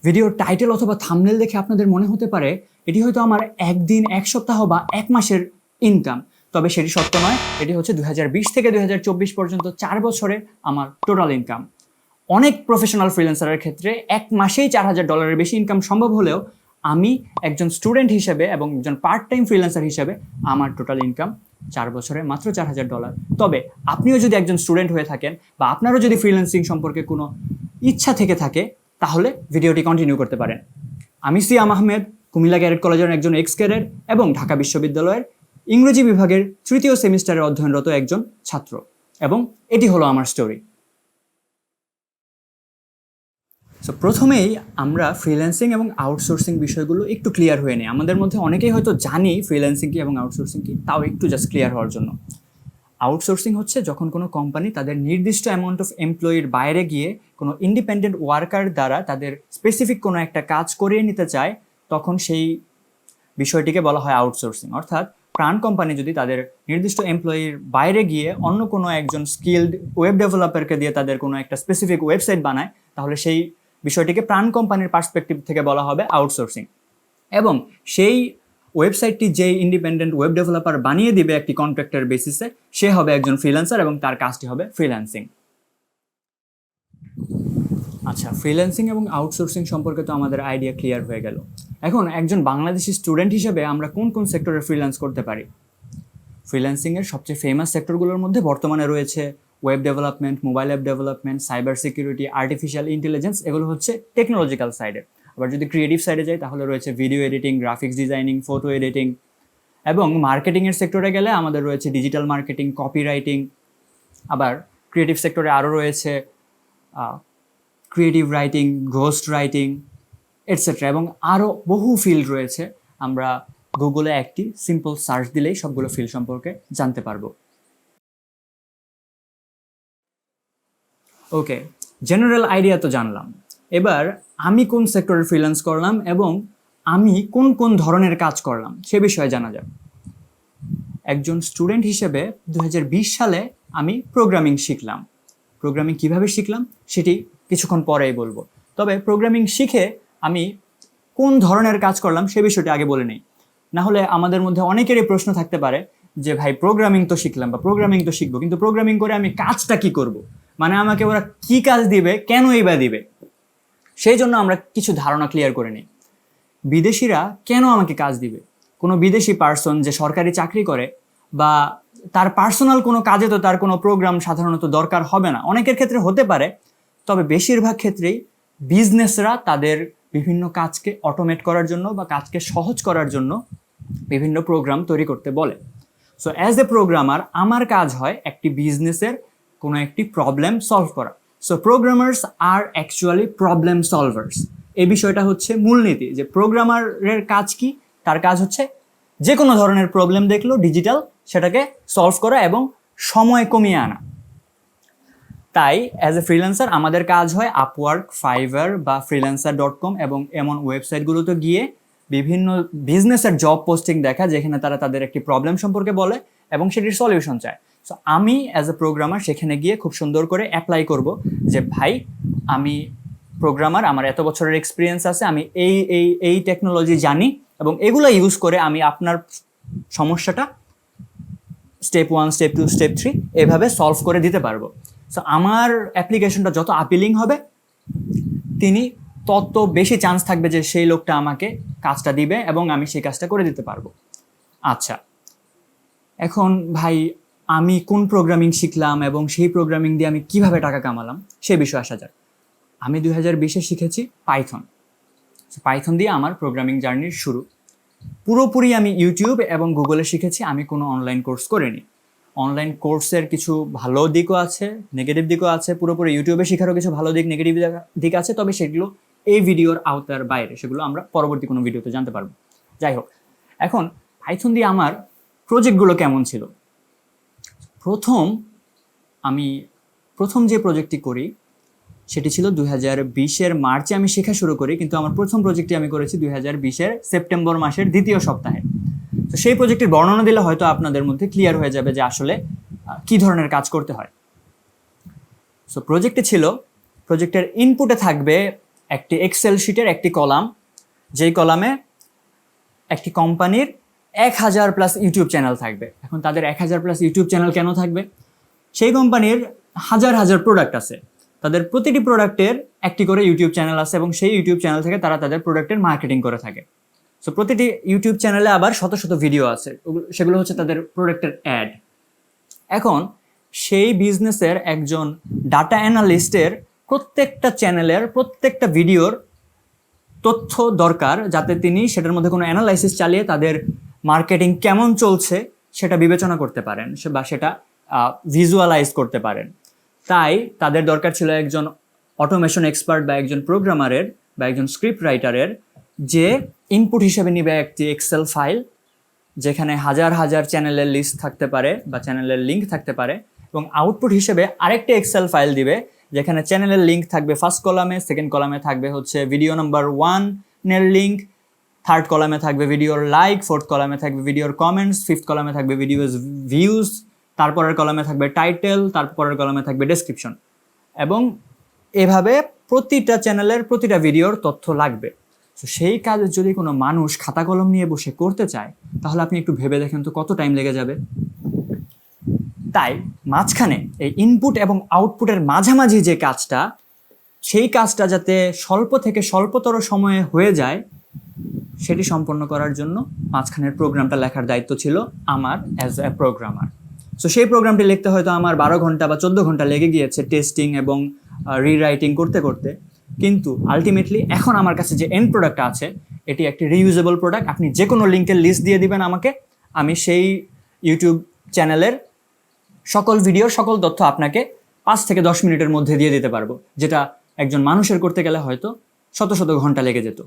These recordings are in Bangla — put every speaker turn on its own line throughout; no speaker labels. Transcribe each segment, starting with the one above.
ভিডিওর টাইটেল অথবা থাম্বনেল দেখে আপনাদের মনে হতে পারে এটি হয়তো আমার একদিন, এক সপ্তাহ বা এক মাসের ইনকাম। তবে সেটি সত্য নয়। এটি হচ্ছে 2020 থেকে 2024 পর্যন্ত 4 বছরের আমার টোটাল ইনকাম। অনেক প্রফেশনাল ফ্রিল্যান্সারের ক্ষেত্রে এক মাসেই $4,000 বেশি ইনকাম সম্ভব হলেও আমি একজন স্টুডেন্ট হিসেবে এবং একজন পার্ট টাইম ফ্রিল্যান্সার হিসেবে আমার টোটাল ইনকাম 4 বছরে মাত্র $4,000। তবে আপনিও যদি একজন স্টুডেন্ট হয়ে থাকেন বা আপনারও যদি ফ্রিল্যান্সিং সম্পর্কে কোনো ইচ্ছা থেকে থাকে তাহলে ভিডিওটি কন্টিনিউ করতে পারেন। আমি সিয়াম আহমেদ, কুমিল্লা ক্যাডেট কলেজের একজন এক্স ক্যাডেট এবং ঢাকা বিশ্ববিদ্যালয়ের ইংরেজি বিভাগের 3য় সেমিস্টারে অধ্যয়নরত একজন ছাত্র, এবং এটি হলো আমার স্টোরি। সো প্রথমেই আমরা ফ্রিল্যান্সিং এবং আউটসোর্সিং বিষয়গুলো একটু ক্লিয়ার হয়ে নিই। আমাদের মধ্যে অনেকেই হয়তো জানি ফ্রিল্যান্সিং কি এবং আউটসোর্সিং কি, তাও একটু জাস্ট ক্লিয়ার হওয়ার জন্য। আউটসোর্সিং হচ্ছে যখন কোনো কোম্পানি তাদের নির্দিষ্ট অ্যামাউন্ট অফ এমপ্লয়ির বাইরে গিয়ে কোনো ইন্ডিপেন্ডেন্ট ওয়ার্কার দ্বারা তাদের স্পেসিফিক কোনো একটা কাজ করিয়ে নিতে চায়, তখন সেই বিষয়টিকে বলা হয় আউটসোর্সিং। অর্থাৎ প্রাণ কোম্পানি যদি তাদের নির্দিষ্ট এমপ্লয়ির বাইরে গিয়ে অন্য কোনো একজন স্কিলড ওয়েব ডেভেলপারকে দিয়ে তাদের কোনো একটা স্পেসিফিক ওয়েবসাইট বানায়, তাহলে সেই বিষয়টিকে প্রাণ কোম্পানির পার্সপেক্টিভ থেকে বলা হবে আউটসোর্সিং। এবং সেই ওয়েবসাইটটি যেই ইন্ডিপেন্ডেন্ট ওয়েব ডেভেলপার বানিয়ে দিবে একটি কন্ট্রাক্টের বেসিসে, সে হবে একজন ফ্রিল্যান্সার এবং তার কাজটি হবে ফ্রিল্যান্সিং। আচ্ছা, ফ্রিল্যান্সিং এবং আউটসোর্সিং সম্পর্কে তো আমাদের আইডিয়া ক্লিয়ার হয়ে গেল। এখন একজন বাংলাদেশি স্টুডেন্ট হিসেবে আমরা কোন কোন সেক্টরে ফ্রিল্যান্স করতে পারি? ফ্রিল্যান্সিংয়ের সবচেয়ে ফেমাস সেক্টরগুলোর মধ্যে বর্তমানে রয়েছে web development, mobile app development, cyber security, artificial intelligence. এগুলো হচ্ছে টেকনোলজিক্যাল সাইডে। আবার যদি ক্রিয়েটিভ সাইডে যাই তাহলে রয়েছে video editing, graphics designing, photo editing. এবং মার্কেটিংয়ের সেক্টরে গেলে আমাদের রয়েছে ডিজিটাল মার্কেটিং, কপিরাইটিং। আবার ক্রিয়েটিভ সেক্টরে আরও রয়েছে creative writing, ghost writing, etcetera. এবং আরও বহু ফিল্ড রয়েছে। আমরা গুগলে একটি সিম্পল সার্চ দিলেই সবগুলো ফিল্ড সম্পর্কে জানতে পারবো। ওকে, জেনারেল আইডিয়া তো জানলাম। এবার আমি কোন সেক্টরে ফ্রিল্যান্স করলাম এবং আমি কোন কোন ধরনের কাজ করলাম সে বিষয়ে জানা যাক। একজন স্টুডেন্ট হিসেবে 2020 সালে আমি প্রোগ্রামিং শিখলাম। প্রোগ্রামিং কিভাবে শিখলাম সেটি কিছুক্ষণ পরেই বলবো। তবে প্রোগ্রামিং শিখে আমি কোন ধরনের কাজ করলাম সে বিষয়টি আগে বলে নেই। না হলে আমাদের মধ্যে অনেকেরই প্রশ্ন থাকতে পারে যে ভাই প্রোগ্রামিং তো শিখলাম বা প্রোগ্রামিং তো শিখবো, কিন্তু প্রোগ্রামিং করে আমি কাজটা কি করব? মানে আমাকে ওরা কি কাজ দিবে, কেনই বা দিবে? সেই জন্য আমরা কিছু ধারণা ক্লিয়ার করে নিই। বিদেশিরা কেন আমাকে কাজ দিবে? কোনো বিদেশি পার্সন যে সরকারি চাকরি করে বা তার পার্সোনাল কোনো কাজে তো তার কোনো প্রোগ্রাম সাধারণত দরকার হবে না। অনেকের ক্ষেত্রে হতে পারে, তবে বেশিরভাগ ক্ষেত্রেই বিজনেসরা তাদের বিভিন্ন কাজকে অটোমেট করার জন্য বা কাজকে সহজ করার জন্য বিভিন্ন প্রোগ্রাম তৈরি করতে বলে। সো অ্যাজ এ প্রোগ্রামার আমার কাজ হয় একটি বিজনেসের কোনো একটি প্রবলেম সলভ করা। সো প্রোগ্রামার্স আর অ্যাকচুয়ালি প্রবলেম সলভার্স। এই বিষয়টা হচ্ছে মূলনীতি, যে প্রোগ্রামারের কাজ কি? তার কাজ হচ্ছে যে কোনো ধরনের প্রবলেম দেখলো ডিজিটাল, সেটাকে সলভ করা এবং সময় কমিয়ে আনা। তাই অ্যাজ এ ফ্রিল্যান্সার আমাদের কাজ হয় আপওয়ার্ক, ফাইবার বা freelancer.com এবং এমন ওয়েবসাইটগুলোতে গিয়ে বিভিন্ন বিজনেসের জব পোস্টিং দেখা, যেখানে তারা তাদের একটি প্রবলেম সম্পর্কে বলে এবং সেটির সলিউশন চায়। সো আমি অ্যাজ এ প্রোগ্রামার সেখানে গিয়ে খুব সুন্দর করে অ্যাপ্লাই করব যে ভাই আমি প্রোগ্রামার, আমার এত বছরের এক্সপিরিয়েন্স আছে, আমি এই এই এই টেকনোলজি জানি এবং এগুলো ইউজ করে আমি আপনার সমস্যাটা স্টেপ 1, স্টেপ 2, স্টেপ 3 এভাবে সলভ করে দিতে পারবো। সো আমার অ্যাপ্লিকেশনটা যত আপিলিং হবে তিনি তত বেশি চান্স থাকবে যে সেই লোকটা আমাকে কাজটা দিবে এবং আমি সেই কাজটা করে দিতে পারবো। আচ্ছা, এখন ভাই আমি কোন প্রোগ্রামিং শিখলাম এবং সেই প্রোগ্রামিং দিয়ে আমি কিভাবে টাকা কামালাম সে বিষয়ে আসা যাক। আমি 2020-এ শিখেছি পাইথন। পাইথন দিয়ে আমার প্রোগ্রামিং জার্নির শুরু। পুরোপুরি আমি ইউটিউব এবং গুগলে শিখেছি, আমি কোনো অনলাইন কোর্স করিনি। অনলাইন কোর্সের কিছু ভালো দিকও আছে, নেগেটিভ দিকও আছে। পুরোপুরি ইউটিউবে শেখারও কিছু ভালো দিক, নেগেটিভ দিক আছে, তবে সেগুলো এই ভিডিওর আওতার বাইরে, সেগুলো আমরা পরবর্তী কোনো ভিডিওতে জানতে পারবো। যাই হোক, এখন পাইথন দিয়ে আমার প্রজেক্টগুলো কেমন ছিল। প্রথম যে প্রজেক্টটি করি সেটি ছিল 2020-এর মার্চে আমি শেখা শুরু করি, কিন্তু আমার প্রথম প্রজেক্টটি আমি করেছি 2020-এর সেপ্টেম্বর মাসের 2য় সপ্তাহে। তো সেই প্রজেক্টের বর্ণনা দিলে হয়তো আপনাদের মধ্যে ক্লিয়ার হয়ে যাবে যে আসলে কী ধরনের কাজ করতে হয়। সো প্রজেক্টে ছিল, প্রজেক্টের ইনপুটে থাকবে একটি এক্সেল শিটের একটি কলাম, যেই কলামে একটি কোম্পানির 1000+ ইউটিউব চ্যানেল থাকবে। এখন তাদের 1000+ ইউটিউব চ্যানেল কেন থাকবে? সেই কোম্পানির হাজার হাজার প্রোডাক্ট আছে, তাদের প্রতিটি প্রোডাক্টের একটি করে ইউটিউব চ্যানেল আছে এবং সেই ইউটিউব চ্যানেল থেকে তারা তাদের প্রোডাক্টের মার্কেটিং করে থাকে। সো প্রতিটি ইউটিউব চ্যানেলে আবার শত শত ভিডিও আছে, সেগুলো হচ্ছে তাদের প্রোডাক্টের অ্যাড। এখন সেই বিজনেসের একজন ডাটা অ্যানালিস্টের প্রত্যেকটা চ্যানেলের প্রত্যেকটা ভিডিওর তথ্য দরকার, যাতে তিনি সেটার মধ্যে কোনো অ্যানালাইসিস চালিয়ে তাদের মার্কেটিং কেমন চলছে সেটা বিবেচনা করতে পারেন বা সেটা ভিজুয়ালাইজ করতে পারেন। তাই তাদের দরকার ছিল একজন অটোমেশন এক্সপার্ট বা একজন প্রোগ্রামারের বা একজন স্ক্রিপ্ট রাইটারের, যে ইনপুট হিসেবে নিবে একটি এক্সেল ফাইল যেখানে হাজার হাজার চ্যানেলের লিস্ট থাকতে পারে বা চ্যানেলের লিঙ্ক থাকতে পারে, এবং আউটপুট হিসেবে আরেকটি এক্সেল ফাইল দিবে যেখানে চ্যানেলের লিঙ্ক থাকবে ফার্স্ট কলামে, সেকেন্ড কলামে থাকবে হচ্ছে ভিডিও নাম্বার 1 লিঙ্ক, থার্ড কলামে থাকবে ভিডিওর লাইক, ফোর্থ কলামে থাকবে ভিডিওর কমেন্টস, ফিফথ কলামে থাকবে ভিডিওর ভিউজ, তারপরের কলামে থাকবে টাইটেল, তারপরের কলামে থাকবে ডেসক্রিপশন। এবং এভাবে প্রতিটা চ্যানেলের প্রতিটা ভিডিওর তথ্য লাগবে। তো সেই কাজ যদি কোনো মানুষ খাতা কলম নিয়ে বসে করতে চায়, তাহলে আপনি একটু ভেবে দেখেন তো কত টাইম লেগে যাবে। তাই মাঝখানে এই ইনপুট এবং আউটপুটের মাঝামাঝি যে কাজটা, সেই কাজটা যাতে স্বল্প থেকে স্বল্পতর সময়ে হয়ে যায়, সেটি সম্পন্ন করার জন্য মাঝখানের প্রোগ্রামটা লেখার দায়িত্ব ছিল আমার অ্যাজ এ প্রোগ্রামার। সো সেই প্রোগ্রামটি লিখতে হয়তো আমার 12 ঘন্টা বা 14 ঘন্টা লেগে গিয়েছে টেস্টিং এবং রিরাইটিং করতে করতে, কিন্তু আলটিমেটলি এখন আমার কাছে যে এন্ড প্রোডাক্ট আছে, এটি একটি রিইউজেবল প্রোডাক্ট। আপনি যে কোনো লিঙ্কের লিস্ট দিয়ে দিবেন আমাকে, আমি সেই ইউটিউব চ্যানেলের সকল ভিডিওর সকল তথ্য আপনাকে 5 থেকে 10 মিনিটের মধ্যে দিয়ে দিতে পারবো, যেটা একজন মানুষের করতে গেলে হয়তো শত শত ঘন্টা লেগে যেত।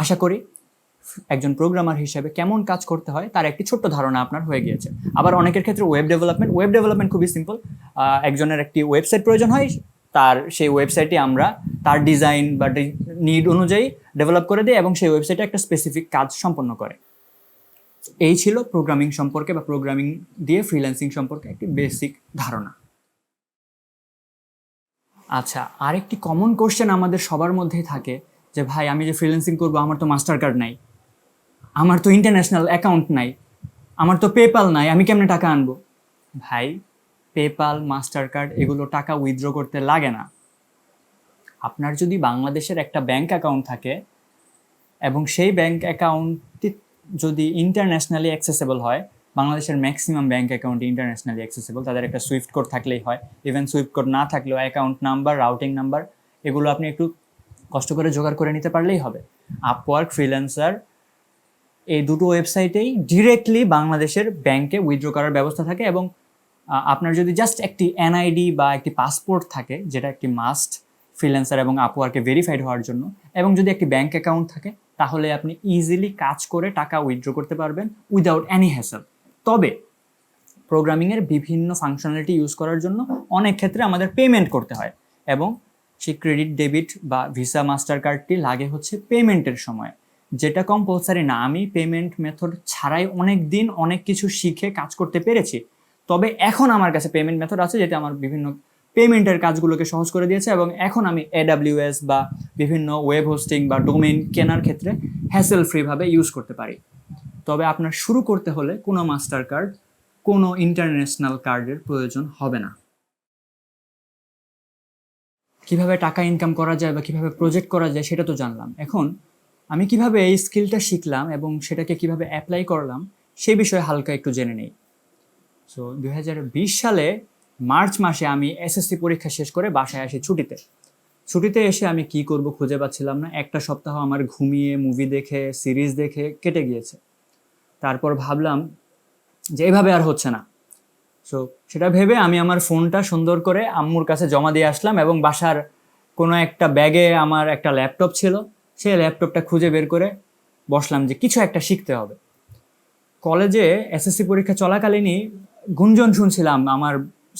আশা করি একজন প্রোগ্রামার হিসেবে কেমন কাজ করতে হয় তার একটি ছোট্ট ধারণা আপনার হয়ে গিয়েছে। আবার অনেকের ক্ষেত্রে ওয়েব ডেভেলপমেন্ট খুবই সিম্পল। একজনের একটি ওয়েবসাইট প্রয়োজন হয়, সেই ওয়েবসাইটটি আমরা তার ডিজাইন বা নিড অনুযায়ী ডেভেলপ করে দিই এবং সেই ওয়েবসাইটে একটা স্পেসিফিক কাজ সম্পন্ন করে। এই ছিল প্রোগ্রামিং সম্পর্কে বা প্রোগ্রামিং দিয়ে ফ্রিল্যান্সিং সম্পর্কে একটি বেসিক ধারণা। আচ্ছা, আরেকটি কমন কোশ্চেন আমাদের সবার মধ্যেই থাকে যে ভাই, আমি যে ফ্রিল্যান্সিং করবো, আমার তো মাস্টার কার্ড নাই, আমার তো ইন্টারন্যাশনাল অ্যাকাউন্ট নাই, আমার তো পেপাল নাই, আমি কেমনে টাকা আনবো? ভাই, পেপাল, মাস্টার কার্ড এগুলো টাকা উইথড্র করতে লাগে না। আপনার যদি বাংলাদেশের একটা ব্যাংক অ্যাকাউন্ট থাকে এবং সেই ব্যাংক অ্যাকাউন্টটি যদি ইন্টারন্যাশনালি অ্যাক্সেসেবল হয়, বাংলাদেশের maximum bank account internationally accessible, তাদের একটা সুইফট কোড থাকলেই হয়। ইভেন সুইফট কোড না থাকলেও অ্যাকাউন্ট নাম্বার, রাউটিং নাম্বার এগুলো আপনি একটু কষ্ট করে জোগাড় করে নিতে পারলেই হবে। আপওয়ার্ক, ফ্রিল্যান্সার এই দুটো ওয়েবসাইটেই ডিরেক্টলি বাংলাদেশের ব্যাংকে উইথড্র করার ব্যবস্থা থাকে। এবং আপনার যদি জাস্ট একটি এনআইডি বা একটি পাসপোর্ট থাকে, যেটা একটি মাস্ট ফ্রিল্যান্সার এবং আপওয়ার্কে ভেরিফাইড হওয়ার জন্য, এবং যদি একটি ব্যাংক অ্যাকাউন্ট থাকে, তাহলে আপনি ইজিলি কাজ করে টাকা উইথড্র করতে পারবেন উইদাউট এনি হ্যাসেল। তবে প্রোগ্রামিংয়ের বিভিন্ন ফাংশনালিটি ইউজ করার জন্য অনেক ক্ষেত্রে আমাদের পেমেন্ট করতে হয়, এবং সেই ক্রেডিট, ডেবিট বা ভিসা, মাস্টার কার্ডটি লাগে হচ্ছে পেমেন্টের সময়, যেটা কম্পালসারি না। আমি পেমেন্ট মেথড ছাড়াই অনেক দিন অনেক কিছু শিখে কাজ করতে পেরেছি। তবে এখন আমার কাছে পেমেন্ট মেথড আছে, যেটা আমার বিভিন্ন পেমেন্টের কাজগুলোকে সহজ করে দিয়েছে, এবং এখন আমি AWS বা বিভিন্ন ওয়েব হোস্টিং বা ডোমেইন কেনার ক্ষেত্রে হ্যাসেল ফ্রিভাবে ইউজ করতে পারি। তবে আপনার শুরু করতে হলে কোনো মাস্টার কার্ড, কোনো ইন্টারন্যাশনাল কার্ডের প্রয়োজন হবে না। কিভাবে টাকা ইনকাম করা যায় বা কিভাবে প্রজেক্ট করা যায় সেটা তো জানলাম। এখন আমি কিভাবে এই স্কিলটা শিখলাম এবং সেটাকে কিভাবে অ্যাপ্লাই করলাম সেই বিষয়ে হালকা একটু জেনে নেই। সো 2020 সালে মার্চ মাসে আমি SSC পরীক্ষা শেষ করে বাসায় আসি ছুটিতে এসে আমি কি করব খুঁজে পাচ্ছিলাম না। একটা সপ্তাহ আমার ঘুমিয়ে, মুভি দেখে, সিরিজ দেখে কেটে গিয়েছে। তারপর ভাবলাম যে এভাবে আর হচ্ছে না। সো সেটা ভেবে আমি আমার ফোনটা সুন্দর করে আম্মুর কাছে জমা দিয়ে আসলাম, এবং বাসার কোনো একটা ব্যাগে আমার একটা ল্যাপটপ ছিল, সেই ল্যাপটপটা খুঁজে বের করে বসলাম যে কিছু একটা শিখতে হবে। কলেজে SSC পরীক্ষা চলাকালীনই গুঞ্জন শুনছিলাম, আমার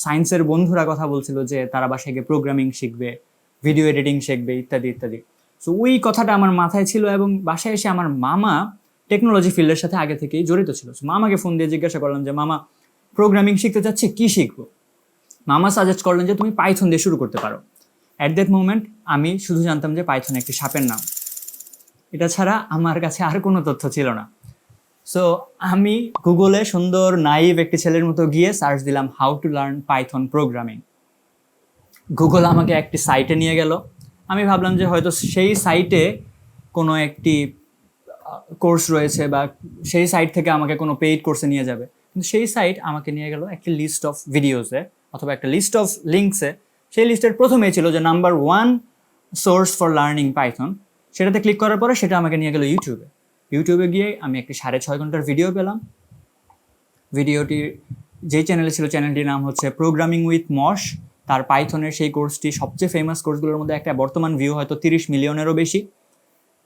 সায়েন্সের বন্ধুরা কথা বলছিল যে তারা বাসায় গিয়ে প্রোগ্রামিং শিখবে, ভিডিও এডিটিং শিখবে, ইত্যাদি ইত্যাদি। সো ওই কথাটা আমার মাথায় ছিল, এবং বাসায় এসে আমার মামা টেকনোলজি ফিল্ডের সাথে আগে থেকেই জড়িত ছিল। সো মামাকে ফোন দিয়ে জিজ্ঞাসা করলাম যে মামা, প্রোগ্রামিং শিখতে চাচ্ছি, কি শিখবো? মামা সাজেস্ট করলেন যে তুমি পাইথন দিয়ে শুরু করতে পারো। অ্যাট দ্যাট মোমেন্ট আমি শুধু জানতাম যে পাইথন একটি সাপের নাম, এটা ছাড়া আমার কাছে আর কোনো তথ্য ছিল না। সো আমি গুগলে সুন্দর নাইভ একটি ছেলের মতো গিয়ে সার্চ দিলাম how to learn Python programming. Google আমাকে একটি সাইটে নিয়ে গেল। আমি ভাবলাম যে হয়তো সেই সাইটে কোনো একটি কোর্স রয়েছে বা সেই সাইট থেকে আমাকে কোনো পেইড কোর্সে নিয়ে যাবে, কিন্তু সেই সাইট আমাকে নিয়ে গেল একটি লিস্ট অফ ভিডিওসে অথবা একটা লিস্ট অফ লিঙ্কসে। সেই লিস্টের প্রথমেই ছিল যে number 1 source for learning Python. সেটাতে ক্লিক করার পরে সেটা আমাকে নিয়ে গেল ইউটিউবে গিয়ে আমি একটি 6.5 ঘন্টার ভিডিও পেলাম। ভিডিওটি যেই চ্যানেলে ছিল, চ্যানেলটির নাম হচ্ছে প্রোগ্রামিং উইথ মশ। তার পাইথনের সেই কোর্সটি সবচেয়ে ফেমাস কোর্সগুলোর মধ্যে একটা। বর্তমান ভিউ হয়তো 30 মিলিয়নেরও বেশি,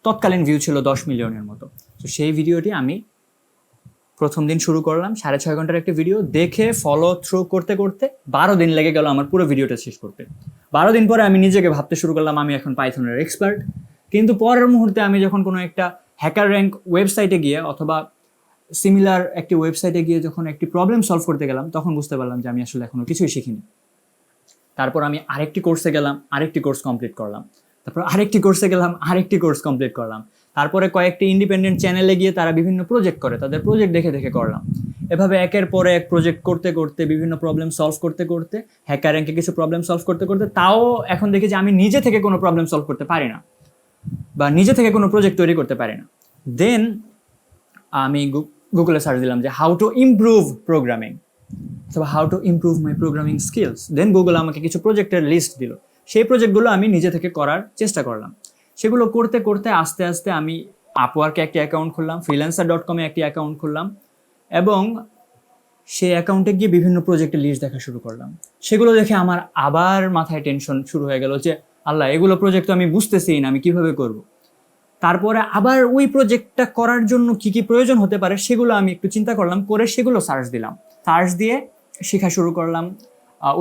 তৎকালীন ভিউ ছিল 10 মিলিয়নের মতো। তো সেই ভিডিওটি আমি প্রথম দিন শুরু করলাম, 6.5 ঘন্টার একটি ভিডিও দেখে ফলো থ্রু করতে করতে 12 দিন লেগে গেল আমার পুরো ভিডিওটা শেষ করতে। 12 দিন পরে আমি নিজেকে ভাবতে শুরু করলাম আমি এখন পাইথনের এক্সপার্ট। কিন্তু পরের মুহূর্তে আমি যখন কোনো একটা হ্যাকার র্যাঙ্ক ওয়েবসাইটে গিয়ে অথবা সিমিলার একটি ওয়েবসাইটে গিয়ে যখন একটি প্রবলেম সলভ করতে গেলাম, তখন বুঝতে পারলাম যে আমি আসলে এখনো কিছুই শিখিনি। তারপর আমি আরেকটি কোর্সে গেলাম, আরেকটি কোর্স কমপ্লিট করলাম। তারপর আরেকটি কোর্সে গেলাম, আরেকটি কোর্স কমপ্লিট করলাম। তারপরে কয়েকটি ইন্ডিপেন্ডেন্ট চ্যানেলে গিয়ে তারা বিভিন্ন প্রজেক্ট করে, তাদের প্রজেক্ট দেখে দেখে করলাম। এভাবে একের পরে এক প্রজেক্ট করতে করতে, বিভিন্ন প্রবলেম সলভ করতে করতে, হ্যাকার র্যাঙ্কে কিছু প্রবলেম সলভ করতে করতে, তাও এখন দেখি যে আমি নিজে থেকে কোনো প্রবলেম সলভ করতে পারি না বা নিজে থেকে কোনো প্রজেক্ট তৈরি করতে পারি না। দেন আমি গুগলে সার্চ দিলাম যে হাউ টু ইমপ্রুভ প্রোগ্রামিং অথবা how to improve my programming skills. Then Google আমাকে কিছু প্রজেক্টের লিস্ট দিল। সেই প্রজেক্টগুলো আমি নিজে থেকে করার চেষ্টা করলাম। সেগুলো করতে করতে আস্তে আস্তে আমি আপওয়ার্কে একটি অ্যাকাউন্ট খুললাম, freelancer.com-এ একটি অ্যাকাউন্ট খুললাম এবং সেই অ্যাকাউন্টে গিয়ে বিভিন্ন প্রজেক্টের লিস্ট দেখা শুরু করলাম। সেগুলো দেখে আমার আবার মাথায় টেনশন শুরু হয়ে গেল যে আল্লাহ, এগুলো প্রজেক্ট তো আমি বুঝতেছি না, আমি কিভাবে করব। তারপরে আবার ওই প্রজেক্টটা করার জন্য কি কি প্রয়োজন হতে পারে সেগুলো আমি একটু চিন্তা করলাম, করে সেগুলো সার্চ দিলাম। সার্চ দিয়ে শেখা শুরু করলাম।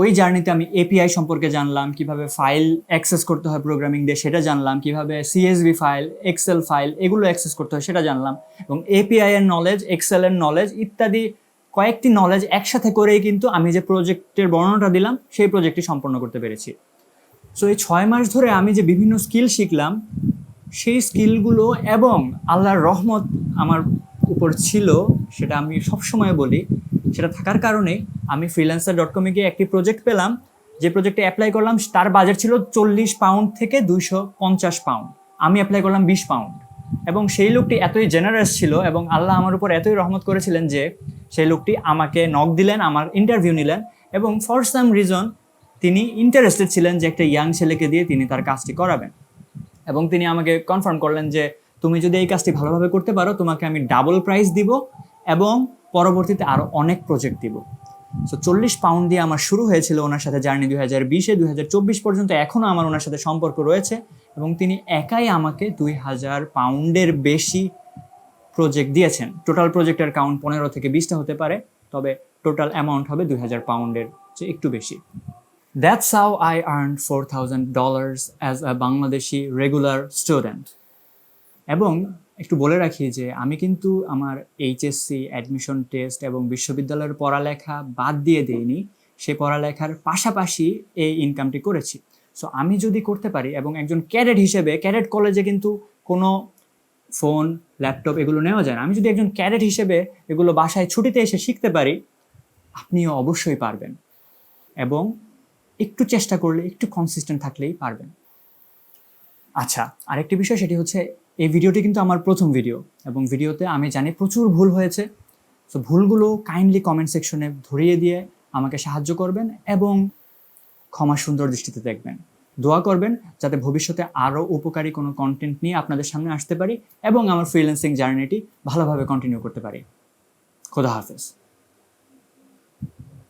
ওই জার্নিতে আমি এপিআই সম্পর্কে জানলাম, কিভাবে ফাইল অ্যাক্সেস করতে হয় প্রোগ্রামিং দিয়ে সেটা জানলাম, কিভাবে সিএসভি ফাইল, এক্সেল ফাইল এগুলো অ্যাক্সেস করতে হয় সেটা জানলাম, এবং এপিআই এর নলেজ, এক্সেল এর নলেজ ইত্যাদি কয়েকটি নলেজ একসাথে করেই কিন্তু আমি যে প্রজেক্টের বর্ণনাটা দিলাম সেই প্রজেক্টটি সম্পন্ন করতে পেরেছি। সো এই 6 মাস ধরে আমি যে বিভিন্ন স্কিল শিখলাম, সেই স্কিলগুলো এবং আল্লাহর রহমত আমার উপর ছিল, সেটা আমি সবসময় বলি, সেটা থাকার কারণে আমি freelancer.com-এ গিয়ে একটি প্রজেক্ট পেলাম। যে প্রজেক্টে অ্যাপ্লাই করলাম তার বাজেট ছিল 40 পাউন্ড থেকে 250 পাউন্ড। আমি অ্যাপ্লাই করলাম 20 পাউন্ড। এবং সেই লোকটি এতই জেনারেস ছিল এবং আল্লাহ আমার উপর এতই রহমত করেছিলেন যে সেই লোকটি আমাকে নক দিলেন, আমার ইন্টারভিউ নিলেন এবং ফর সাম রিজন তিনি ইন্টারেস্টেড ছিলেন যে একটা ইয়াং ছেলেকে দিয়ে তিনি তার কাজটি করাবেন। এবং তিনি আমাকে কনফার্ম করলেন যে তুমি যদি এই কাজটি ভালোভাবে করতে পারো তোমাকে আমি ডাবল প্রাইস দিব এবং পরবর্তীতে আরও অনেক প্রজেক্ট দিব। সো 40 পাউন্ড দিয়ে আমার শুরু হয়েছিল ওনার সাথে জার্নি 2020-এ 2024 পর্যন্ত এখনও আমার ওনার সাথে সম্পর্ক রয়েছে এবং তিনি একাই আমাকে 2000 পাউন্ডের বেশি প্রজেক্ট দিয়েছেন। টোটাল প্রজেক্টের কাউন্ট 15 থেকে 20টা হতে পারে, তবে টোটাল অ্যামাউন্ট হবে 2000 পাউন্ডের চেয়ে একটু বেশি। That's how I earned $4,000 as a Bangladeshi regular student. এবং একটু বলে রাখি যে আমি কিন্তু আমার এইচএসসি, অ্যাডমিশন টেস্ট এবং বিশ্ববিদ্যালয়ের পড়ালেখা বাদ দিয়ে দিইনি, সে পড়ালেখার পাশাপাশি এই ইনকামটি করেছি। সো আমি যদি করতে পারি, এবং একজন ক্যাডেট হিসেবে, ক্যাডেট কলেজে কিন্তু কোনো ফোন, ল্যাপটপ এগুলো নেওয়া যায় না, আমি যদি একজন ক্যাডেট হিসেবে এগুলো বাসায় ছুটিতে এসে শিখতে পারি, আপনিও অবশ্যই পারবেন এবং একটু চেষ্টা করলে, একটু কনসিস্টেন্ট থাকলেই পারবেন। আচ্ছা, আরেকটি বিষয়, সেটি হচ্ছে এই ভিডিওটি কিন্তু আমার প্রথম ভিডিও এবং ভিডিওতে আমি জানি প্রচুর ভুল হয়েছে। সো ভুলগুলো কাইন্ডলি কমেন্ট সেকশনে ধরিয়ে দিয়ে আমাকে সাহায্য করবেন এবং ক্ষমা সুন্দর দৃষ্টিতে দেখবেন। দোয়া করবেন যাতে ভবিষ্যতে আরও উপকারী কোনো কন্টেন্ট নিয়ে আপনাদের সামনে আসতে পারি এবং আমার ফ্রিল্যান্সিং জার্নিটি ভালোভাবে কন্টিনিউ করতে পারি। খোদা হাফেজ।